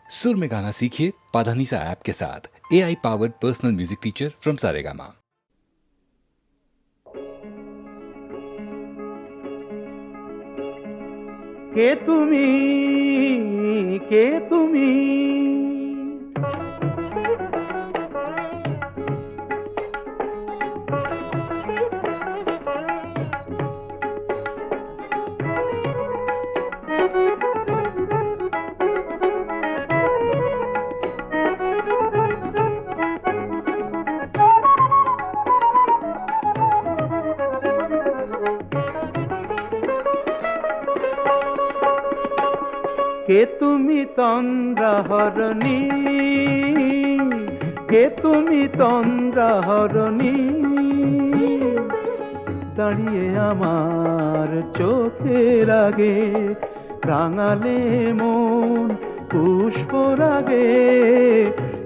सुर में गाना सीखिए पाधानीसा ऐप के साथ। AI powered personal music teacher from Saregama. কে তুমি, কে তুমি, কে তুমি তন্দ্রাহরণী, কে তুমি তন্দ্রাহরণী, দাঁড়িয়ে আমার চোখের আগে রাঙালে মন পুষ্পরাগে।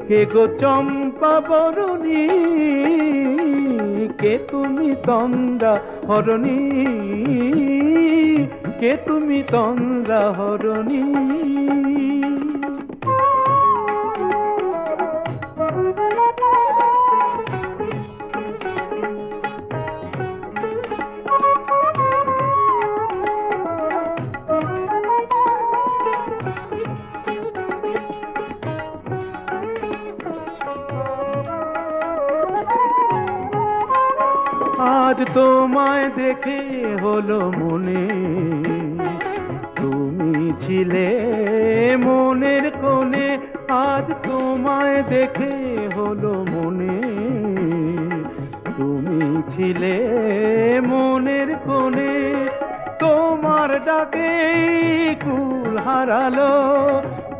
কে গো চম্পা বরণী, কে তুমি তন্দ্রাহরণী, কে তুমি তন্দ্রাহরণী। আজ তোমায় দেখে হলো মনে, তুমি ছিলে মনের কোণে। আজ তোমায় দেখে হলো মনে, তুমি ছিলে মনের কোণে। তোমার ডাকে কুল হারালো,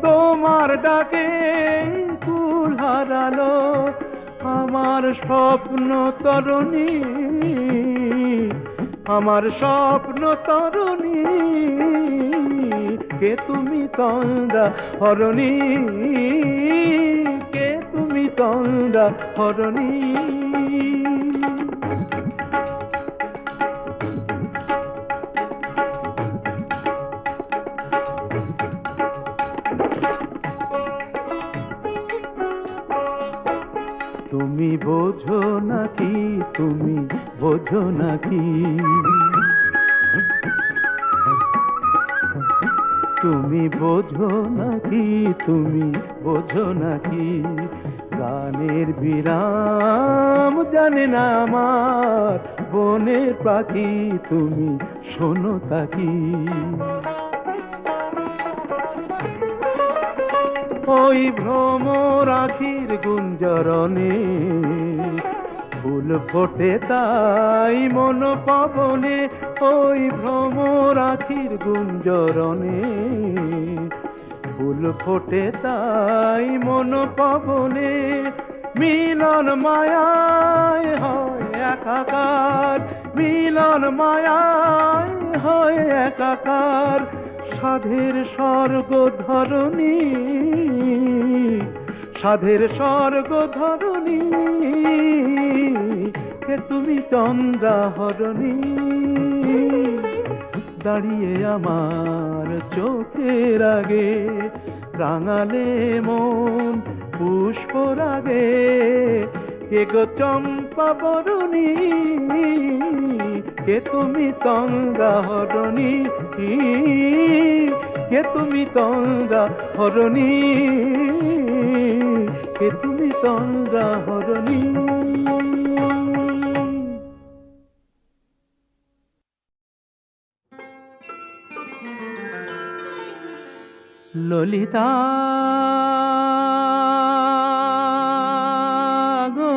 তোমার ডাকে কুল হারালো আমার স্বপ্ন তরুণী, আমার স্বপ্ন তরুণী। কে তুমি তন্দ্রাহরণী, কে তুমি তন্দ্রাহরণী। তুমি বোঝো নাকি, তুমি বোঝো নাকি, তুমি বোঝো নাকি, তুমি বোঝো নাকি। গানের বিরাম জানে না আমার বনের পাখি, তুমি শোনো তাকি। ওই ভ্রমর আখির গুঞ্জরণে ফুল ফোটে তাই মন পবনে। ওই ভ্রমর আখির গুঞ্জরণে ফুল ফোটে তাই মন পবনে। মিলন মায়ায় হয় একাকার, মিলন মায়ায় হয় একাকার। সাধের স্বর্গ ধরণী, সাধের স্বর্গ ধরণী। কে তুমি তন্দ্রাহরণী, দাঁড়িয়ে আমার চোখের আগে রাঙালে মন পুষ্পরাগে। কে গো চম্পা বরণী, কে তুমি তন্দ্রাহরণী, কে তুমি তন্দ্রাহরণী, কে তুমি তন্দ্রাহরণী। ললিতা গো,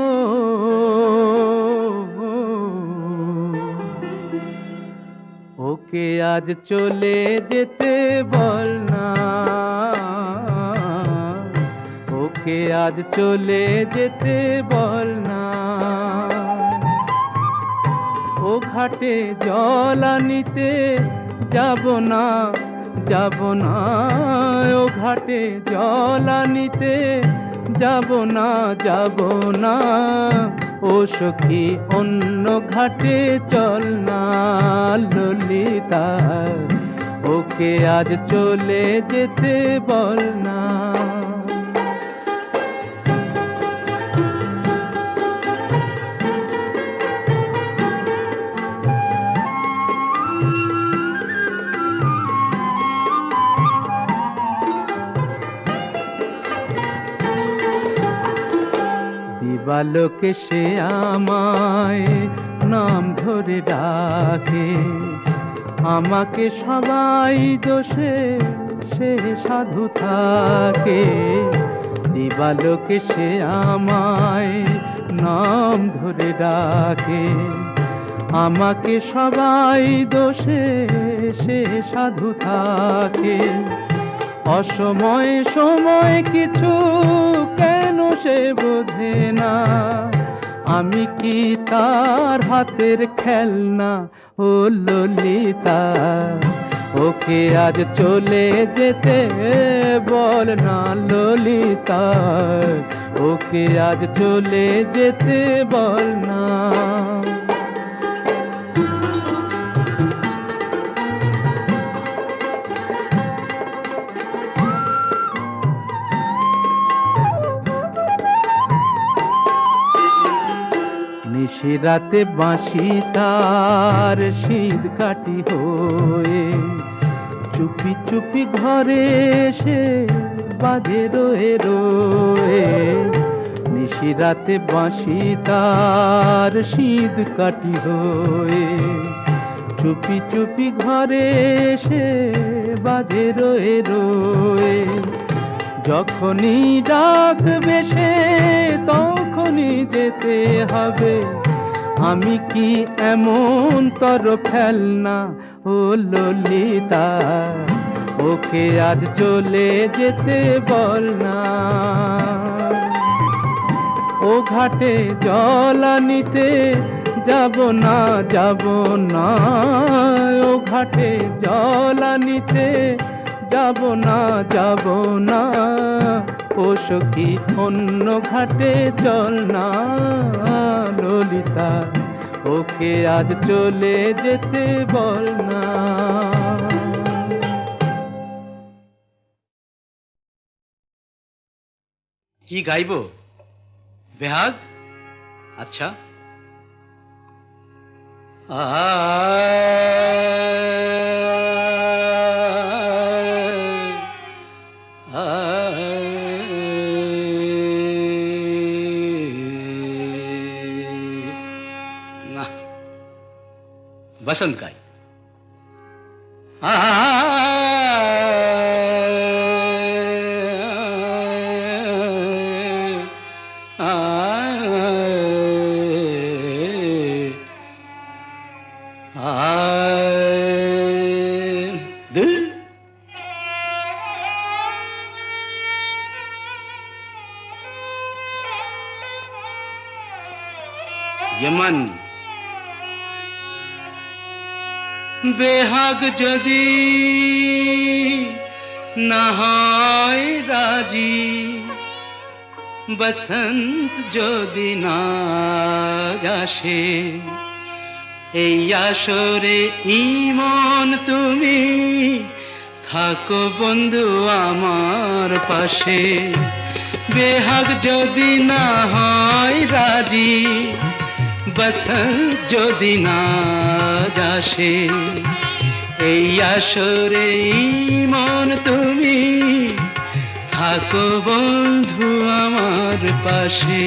ওকে আজ চলে যেতে বল না, ওকে আজ চলে যেতে বল না। ও ঘাটে জল আনিতে যাব না, যাব না। ও ঘাটে জল আনিতে যাব না, যাব না। ও সখী অন্য ঘাটে চল না। ললিতা ওকে আজ চলে যেতে বল না। দিবালোকে সে আমায় নাম ধরে ডাকে, আমাকে সবাই দোষে সে সাধু থাকে। দিবালোকে সে আমায় নাম ধরে ডাকে, আমাকে সবাই দোষে সে সাধু থাকে। অসময়ে সময় কিছু কেন সে বোঝে না, আমি কি তার হাতের খেলনা ও ললিতা। ওকে আজ চলে যেতে বল না ললিতা, ওকে আজ চলে যেতে বল না। নিশিরাতে বাঁশি তার শীত কাটি হয়ে, চুপি চুপি ঘরে এসে বাজে রয়ে রয়ে। নিশিরাতে বাঁশি তার শীত কাটি হয়ে, চুপি চুপি ঘরে এসে বাজে রয়ে রয়ে। যখনই ডাকবে সে তখনই যেতে হবে, আমি কি এমন তর ফেলনা ও ললিতা। ওকে আজ চলে যেতে বল না। ও ঘাটে জল আনিতে যাব না যাব না, ও ঘাটে জল আনিতে যাব না যাব না। ও সখী অন্য ঘাটে চল না ললিতা, ওকে আজ চলে যেতে বল না। কি গাইবো বেহাগ? আচ্ছা, না, বসন্ত গাই। यमन बेहाग जदि ना হয় রাজি, বসন্ত যদি না আসে, এই আসরে ইমন তুমি থাকো বন্ধু আমার পাশে। বেহাগ যদি না হয় রাজি, বসন্ত যদি না আসে, এই আসরে ইমন তুমি থাকো বন্ধু আমার পাশে।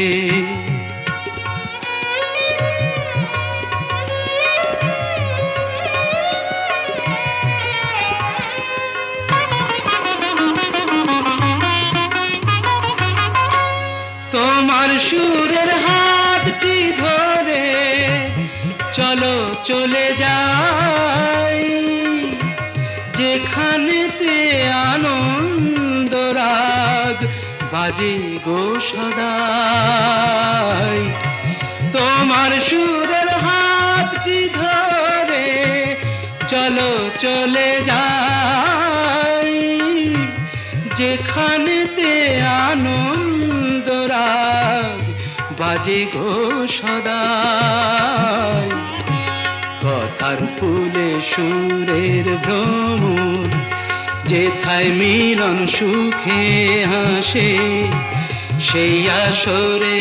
তোমার সুরের হাতটি ধরে চলো চলে যাই, যেখানেতে আনন্দ রাগ বাজে গো সদাই। তোমার সুরের হাতটি ধরে চলো চলে যাই, যেখানেতে আনন্দ রাগ বাজে গো সদাই। কথার ফুলে সুরের ভ্রমর, যেথায় মিলন সুখে হাসে, সেই আসরে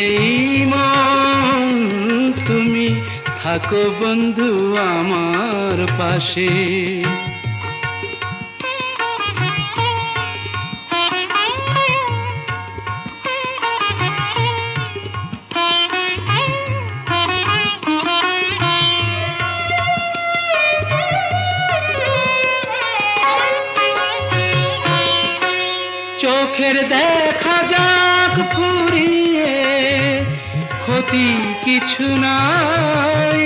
মন তুমি থাকো বন্ধু আমার পাশে। চোখের দেখা যাক ফুরিয়ে, ক্ষতি কিছু নাই,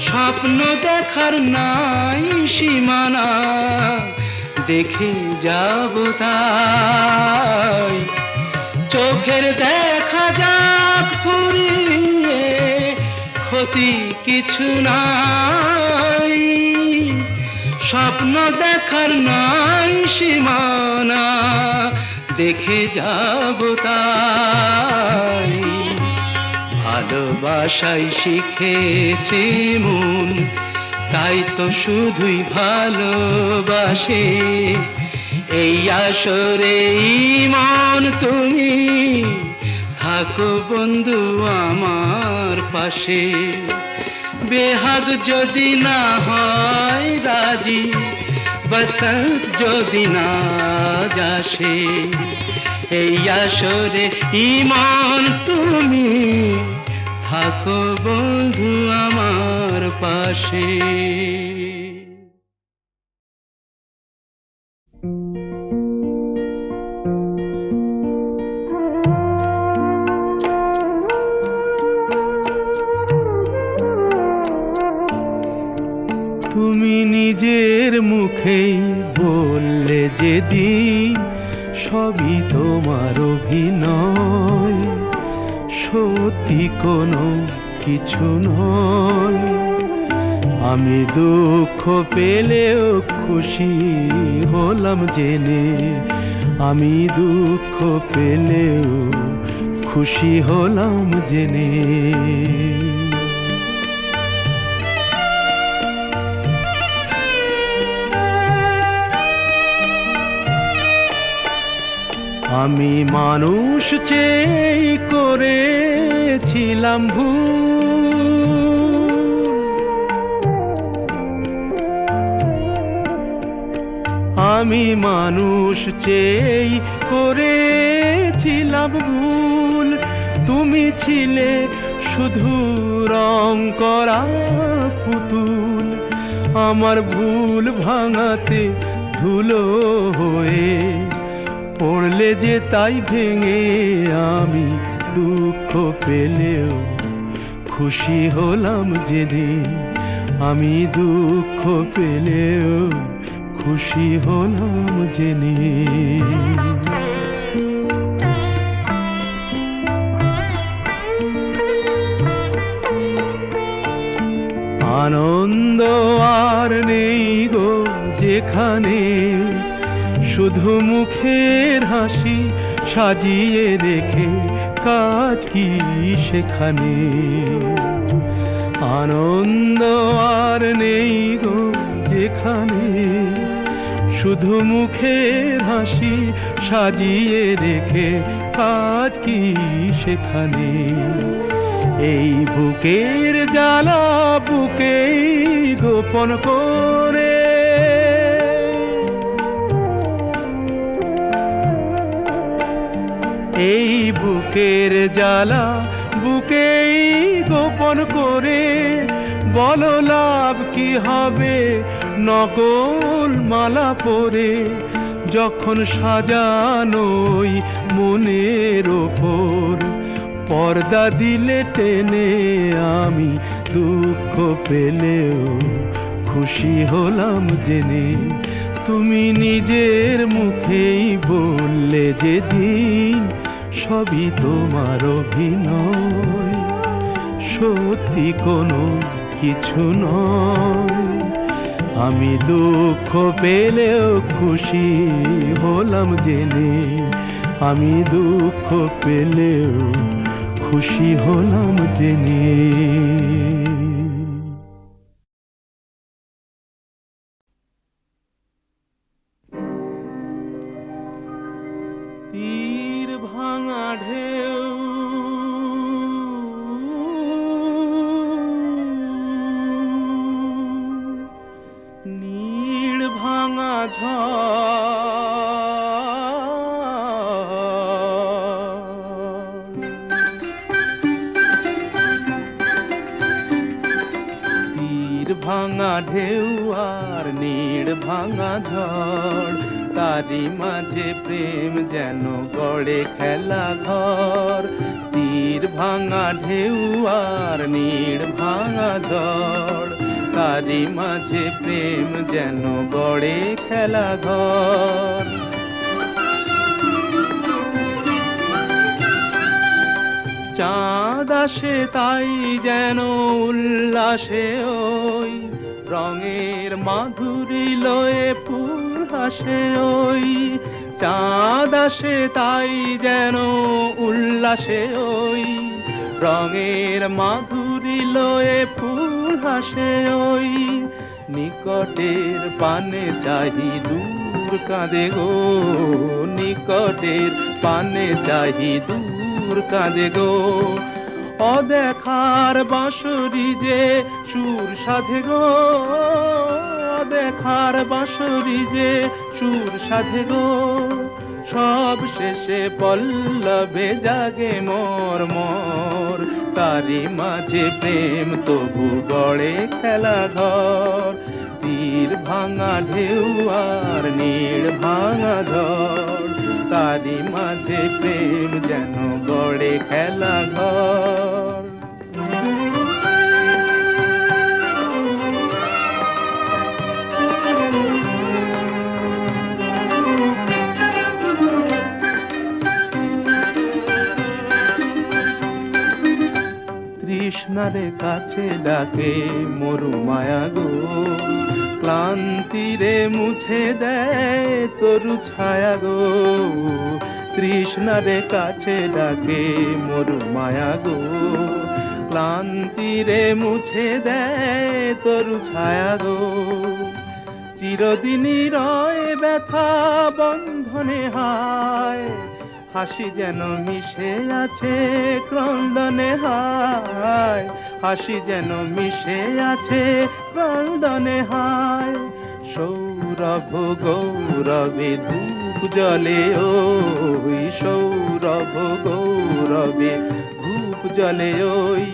স্বপ্ন দেখার নাই সীমানা, দেখে যাব তাই। চোখের দেখা যাক ফুরিয়ে, ক্ষতি কিছু নাই, স্বপ্ন দেখার নাই সীমানা, দেখে যাব তাই। ভালোবাসাই শিখেছে মন, তাই তো শুধুই ভালোবাসে। এই আসরে মন তুমি থাকো বন্ধু আমার পাশে। বেহাগ যদি না হয় রাজি, বসন্ত যদি না যাসে, এই আসরে ইমন তুমি থাকো বন্ধু আমার পাশে। তুমি নিজের মুখেই বললে যেদিন সবই তোমার অভিনয়, সত্যি কোনো কিছু নয়। আমি দুঃখ পেলেও খুশি হলাম জেনে, আমি দুঃখ পেলেও খুশি হলাম জেনে। আমি মানুষ চেয়ে করেছিলাম ভুল, আমি মানুষ চেয়ে করেছিলাম ভুল। তুমি ছিলে শুধু রং করা পুতুল, আমার ভুল ভাঙাতে ধুলো হয়ে পড়লে যে তাই ভেঙে। আমি দুঃখ পেলেও খুশি হলাম জেনে, আমি দুঃখ পেলেও খুশি হলাম জেনে। আনন্দ আর নেই গো যেখানে, শুধু মুখের হাসি সাজিয়ে রেখে কাজ কি সেখানে। আনন্দ আর নেই গো যেখানে, শুধু মুখের হাসি সাজিয়ে রেখে কাজ কি সেখানে। এই বুকের জ্বালা বুকেই গোপন করে, এই বুকের জ্বালা বুকেই গোপন করে। বলো লাভ কি হবে নকল মালা পরে, যখন সাজানোই মনের ওপর পর্দা দিলে টেনে। আমি দুঃখ পেলেও খুশি হলাম জেনে, তুমি নিজের মুখেই বললে যেদিন সবই তোমার অভিনয়, সত্যি কোনো কিছু নয়। আমি দুঃখ পেলেও খুশি হলাম জেনে, আমি দুঃখ পেলেও খুশি হলাম জেনে। তীর ভাঙা ঢেউ নীড় ভাঙা ঝড়, তীর ভাঙা ঢেউ আর নীড় ভাঙা ঝড়, তারি মাঝে প্রেম যেন গড়ে খেলা ঘর, তীর ভাঙা ঢেউ আর নীড় ভাঙা ঝড়, তারি মাঝে প্রেম যেন গড়ে খেলা ঘর। চাঁদ আসে তাই যেন উল্লাসে ওই, রঙের মাধুরী লয়ে ফুল হাসে ওই। চাঁদ আসে তাই যেন উল্লাসে ওই, রঙের মাধুরী লয়ে ফুল হাসে ওই। নিকটের পানে চাহি দূর কাঁদে গো, নিকটের পানে চাহি দূর কাঁদে গো। অদেখার বাঁশরি যে সুর সাধে গো, অদেখার বাঁশরি যে সুর সাধে গো। সব শেষে পল্লবে জাগে মোর মোর, তারি মাঝে প্রেম তবু গড়ে খেলা ঘর। তীর ভাঙা ঢেউ আর নীড় ভাঙা ঝড়, তারি মাঝে প্রেম যেন গড়ে খেলা ঘর। তৃষ্ণারে কাছে ডাকে মরু মায়া গো, ক্লান্তিরে মুছে দেয় তরু ছায়া গো। তৃষ্ণারে কাছে ডাকে মরু মায়া গো, ক্লান্তিরে মুছে দেয় তরু ছায়া গো। চিরদিনই রয় ব্যথা বন্ধনে হায়, হাসি যেন মিশে আছে ক্রন্দনে হায়, হাসি যেন মিশে আছে ক্রন্দনে হায়। সৌরভ গৌরবে ধূপ জ্বলে ওই, সৌরভ গৌরবে ধূপ জ্বলে ওই।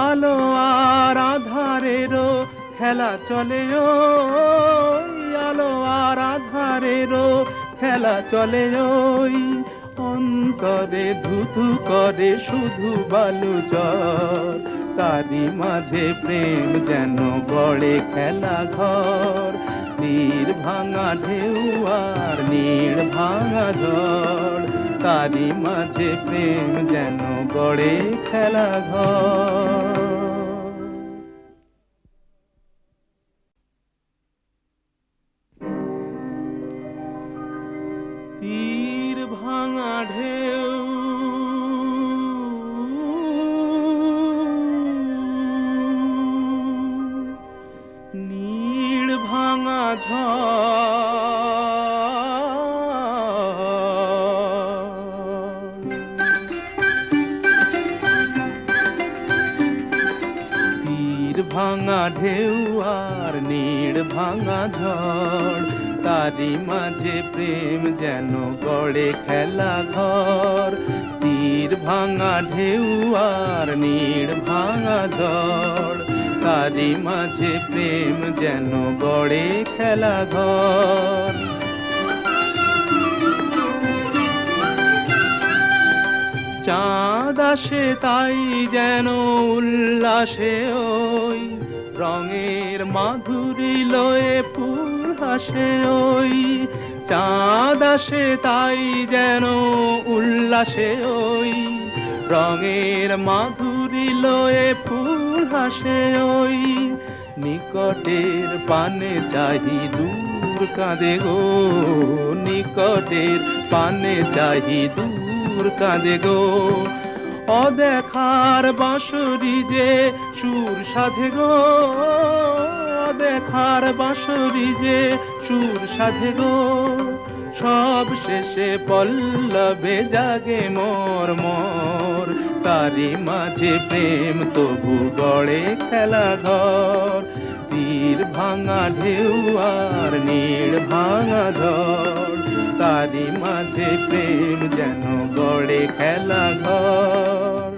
আলো আর আধারেরও খেলা চলে ওই, আলো আর আধারেরও খেলা চলে ওই। অন্তরে ধুধু করে শুধু বালু জল, তারি মাঝে প্রেম যেন গড়ে খেলা ঘর। তীর ভাঙা ঢেউ আর নীড় ভাঙা ঝড়, তারি মাঝে প্রেম যেন গড়ে খেলা ঘর। তীর ভাঙা ঢেউ নীড় ভাঙা ঝড়, তীর ভাঙা ঢেউ আর নীড় ভাঙা ঝড়, তারি মাঝে প্রেম যেন গড়ে খেলা ঘর। তীর ভাঙা ঢেউ আর নীড় ভাঙা ঝড়, তারি মাঝে প্রেম যেন গড়ে খেলা ঘর। চাঁদ আসে তাই যেন উল্লাসে ওই, রঙের মাধুরী লয়ে ফুল হাসে ওই। চাঁদ আসে তাই যেন উল্লাসে ওই, রঙের মাধুরী লয়ে ফুল হাসে ওই। নিকটের পানে চাহি দূর কাঁদে গো, নিকটের পানে চাহি দূর কাঁদে গো। অদেখার বাঁশরি যে সুর সাধে গো, অদেখার বাঁশরি যে সুর সাধে গো। সব শেষে পল্লবে জাগে মোর মোর, তারি মাঝে প্রেম তবু গড়ে খেলা ঘর। তীর ভাঙা ঢেউ আর নীড় ভাঙা ঝড়, তারি মাঝে প্রেম যেন গড়ে খেলা ঘর।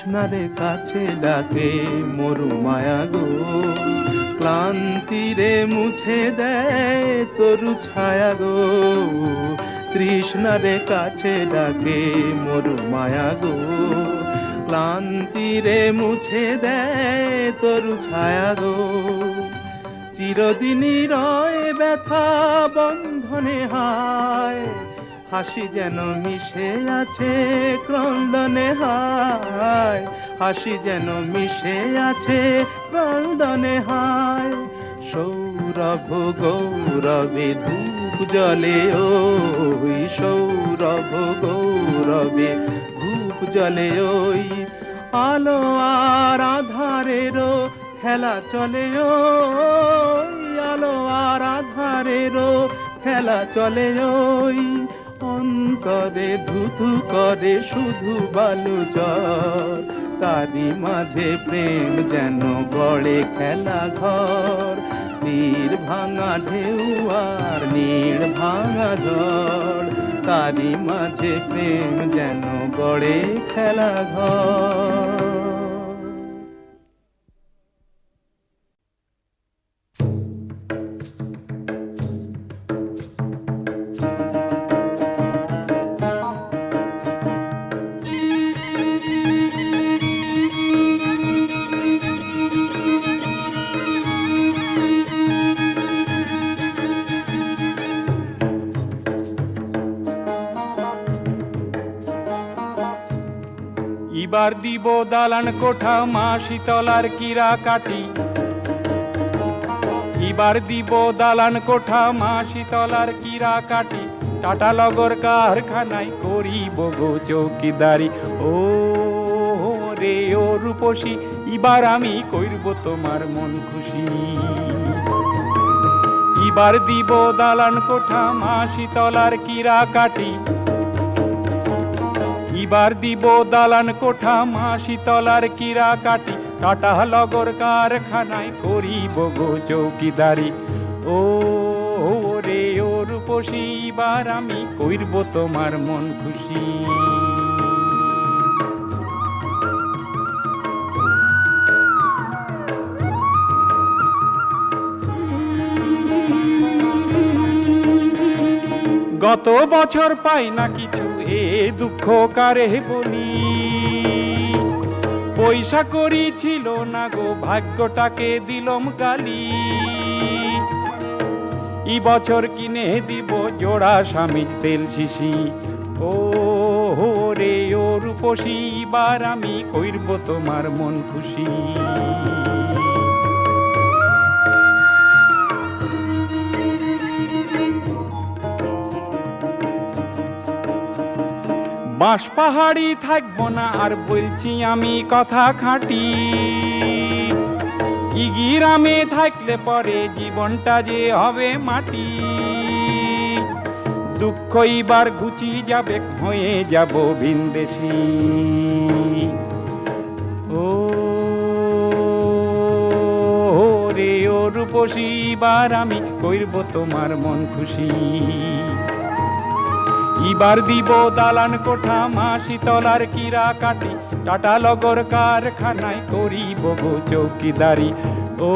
তৃষ্ণারে কাছে ডাকে মরু মায়া গো, ক্লান্তিরে মুছে দেয় তরু ছায়া গো, তৃষ্ণারে কাছে ডাকে মরু মায়া গো, ক্লান্তিরে মুছে দেয় তরু ছায়া গো। চিরদিনই রয় ব্যথা বন্ধনে হায়, হাসি যেন মিশে আছে ক্রন্দনে হায়, হাসি যেন মিশে আছে ক্রন্দনে হায়। সৌরভ গৌরবে ধূপ জ্বলে ওই, সৌরভ গৌরবে ধূপ জ্বলে ওই, আলো আর আধারেরও খেলা চলে ওই, আলো আর আধারেরও খেলা চলে ওই, অন্তরে ধুধু করে শুধু বালু জল, তারি মাঝে প্রেম যেন গড়ে খেলা ঘর, তীর ভাঙা ঢেউ আর নীড় ভাঙা ঝড়, তারি মাঝে প্রেম যেন গড়ে খেলা ঘর। এবার দিব দালান কোঠা মা শীতলার কিরা কাটি, এবার দিব দালান কোঠা মা শীতলার কিরা কাটি, টাটা লগর কারখানায় করিব গো চৌকিদারি। ও রে ও রূপসী, এবার আমি কইরব তোমার মন খুশি, এবার দিব দালান কোঠা মা শীতলার কিরা কাটি, এবার দিব দালান কোঠা মা শীতলার কিরা কাটি, টাটা লগর কারখানায় করিব গো চৌকিদারি। ও রে ও রূপসী, এবার আমি কইরব তোমার মন খুশি। গত বছর পাই না কিছু, এ দুঃখ কারে বলি, পয়সা করি ছিল না গো ভাগ্যটাকে দিলম গালি, এই বছর কিনে দিব জোড়া স্বামীর তেল শিশি। ও রে ও রূপসী, এবার আমি কইরব তোমার মন খুশি। বাঁশ পাহাড়ি থাকবো না আর বলছি আমি কথা খাঁটি, কি গ্রামে থাকলে পরে জীবনটা যে হবে মাটি, দুঃখ এবার ঘুচি যাবে হয়ে যাব ভিনদেশি। ও রে ও রূপসী, এবার আমি কইরব তোমার মন খুশি, এবার দিব দালান কোঠা মা শীতলার কিরা কাটি, টাটা লগর কারখানায় করিব গো চৌকিদারি। ও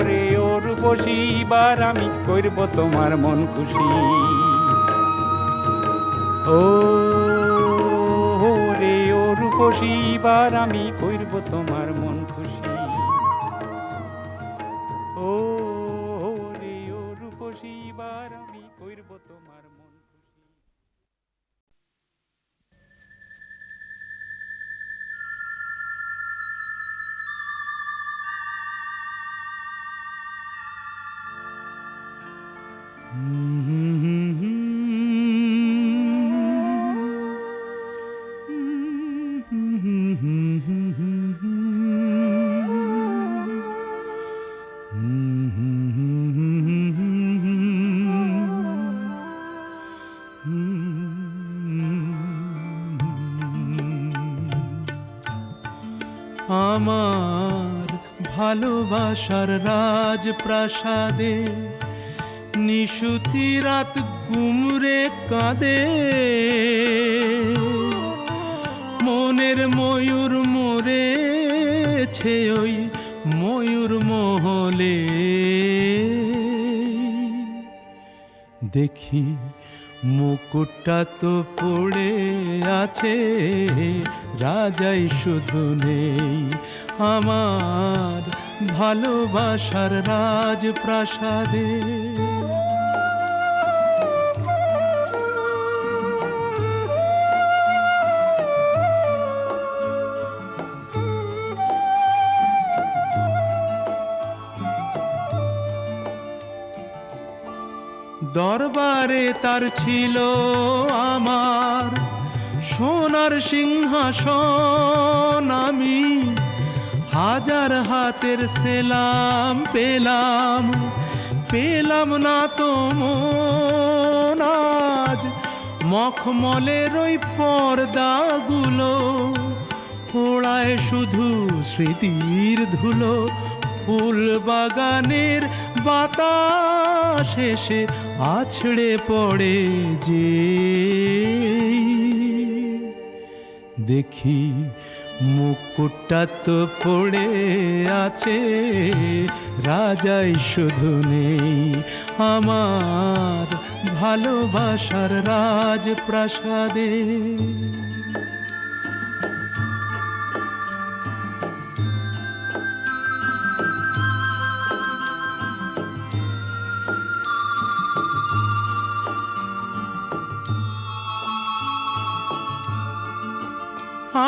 রে ও রূপসী, এবার আমি কইরব তোমার মন খুশি। ও রে ও রূপসী, এবার আমি কইরব তোমার মন খুশি। ও রে ও রূপসী, এবার আমি কইরব তোমার মন খুশি। আমার ভালোবাসার রাজপ্রাসাদে নিশুতি রাত গুমরে কাঁদে, মনের ময়ূর মরেছে ওই ময়ূর মহলে। দেখি মুকুটটা তো পড়ে আছে, রাজাই শুধু নেই আমার ভালোবাসার রাজপ্রাসাদে। দরবারে তার ছিল আমার সোনার সিংহাসন, আমি হাজার হাতের সেলাম পেলাম, পেলাম না তো মন আজ মখমলের ওই পর্দাগুলো, ওড়ায় শুধু স্মৃতির ধুলো। ফুল বাগানের বাতাস এসে আছড়ে পড়ে যে, দেখি মুকুটটা তো পড়ে আছে, রাজাই শুধু নেই আমার ভালোবাসার রাজপ্রাসাদে।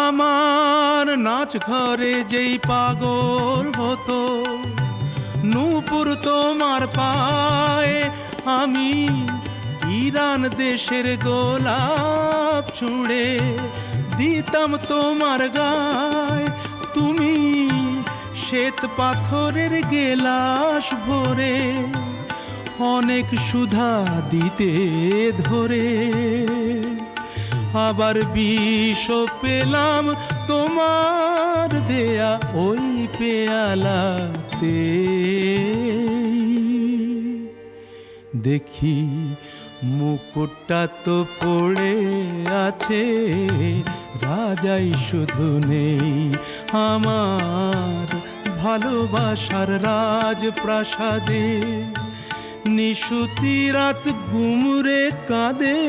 আমার নাচ ঘরে যেই পাগল হতো, নূপুর তোমার পায়ে, আমি ইরান দেশের গোলাপ ছুঁড়ে দিতাম তোমার গায়ে। তুমি শ্বেত পাথরের গেলাস ভরে অনেক সুধা দিতে ধরে, আবার বিষ পেলাম তোমার দেয়া ওই পেয়ালাতে। দেখি মুকুটটা তো পড়ে আছে, রাজাই শুধু নেই আমার ভালোবাসার রাজপ্রাসাদে। নিশুতি রাত গুমরে কাঁদে,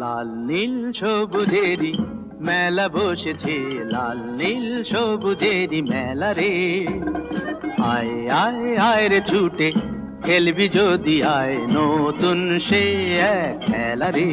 লাল নীল সবুজেরই মেলা বসেছে, লাল নীল সবুজেরই মেলা রে। আয় আয় আয় রে ছুটে খেলবি যদি আয়, নতুন সে এক খেলা রে।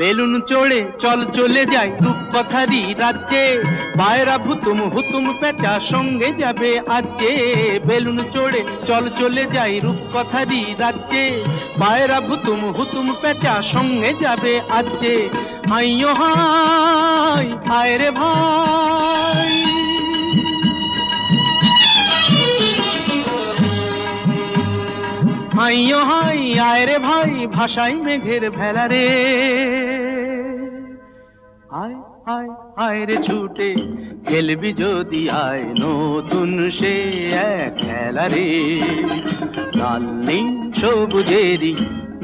বেলুন চড়ে চল চলে যাই রূপকথারই রাজ্যে, পায়রা ভুতুম হুতুম পেঁচা সঙ্গে যাবে আজকে। বেলুন চড়ে চল চলে যাই রূপকথারই রাজ্যে, পায়রা ভুতুম হুতুম পেঁচা সঙ্গে যাবে আজকে। হাইও হাই হায় রে ভাই, হাইও হাই আয় রে ভাই, ভাষাই মেঘের ভেলা রে। আয় আয় আয় রে ছুটে খেলবি যদি আয়, নতুন সে এক খেলা রে। লাল নীল সবুজেরই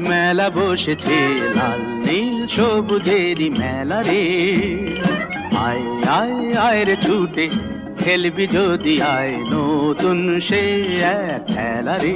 মেলা বসেছে, লাল নীল সবুজেরই মেলা রে। আয় আয় আয় রে ছুটে খেলবি যদি আয়, নতুন সে এক খেলা রে।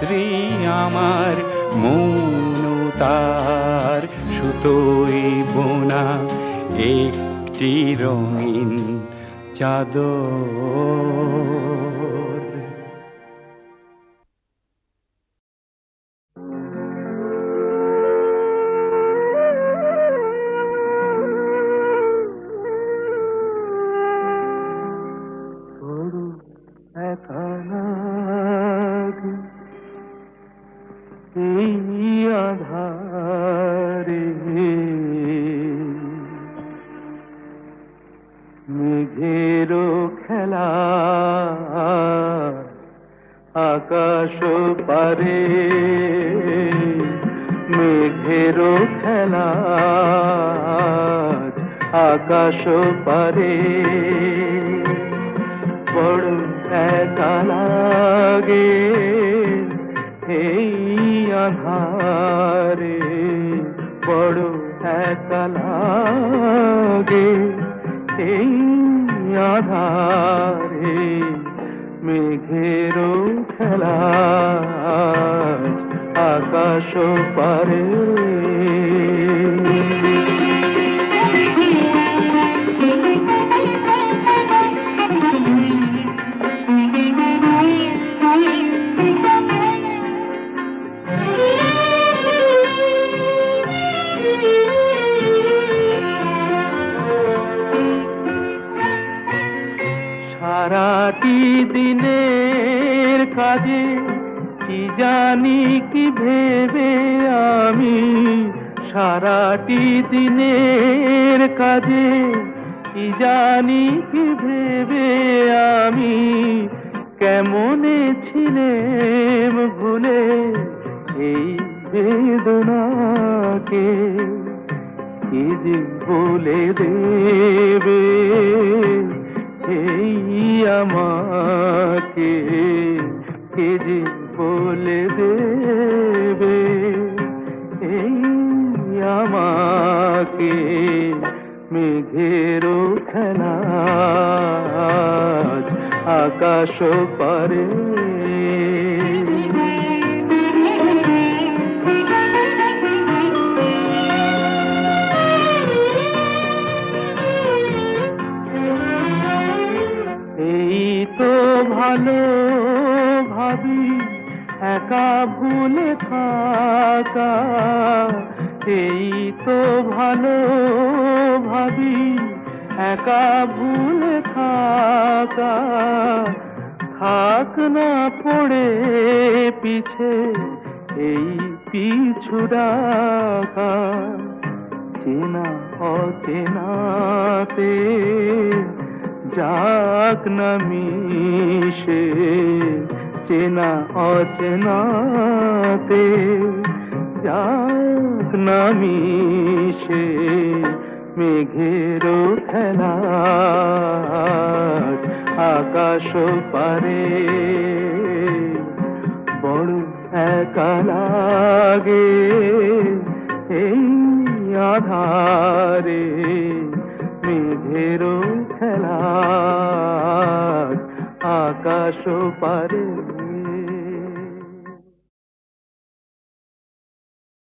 রাত্রি আমার মৌনতার সুতোয় বোনা একটি রঙিন চাদর। আধারে মেঘেরও খেলা আকাশ পারে, মেঘেরও খেলা আকাশ পারে, বড় একা লাগে এই আধারে, বড় একা লাগে এই আধারে, মেঘেরও খেলা আকাশ পারে। সারাটি দিনের কাজে কি জানি কি ভেবে আমি, সারাটি দিনের কাজে কি জানি কি ভেবে আমি, কেমনে ছিলেম ভুলে এই বেদনাকে, কি যে বলে দেবে এই আমাকে, কে যে বলে দেবে এই আমাকে, মেঘেরও খেলা আকাশ পারে। ভালো ভাবি একা ভুলে থাকা, এই তো ভালো ভাবি একা ভুলে থাকা, থাক না পড়ে পিছে এই পিছু ডাকা, চেনা অচেনাতে যাক না মিশে, চেনা অচেনাতে যাক না মিশে, মেঘেরও খেলা আকাশ পারে, বড় একা লাগে এই আধারে, মেঘেরও খেলা আকাশ পারে।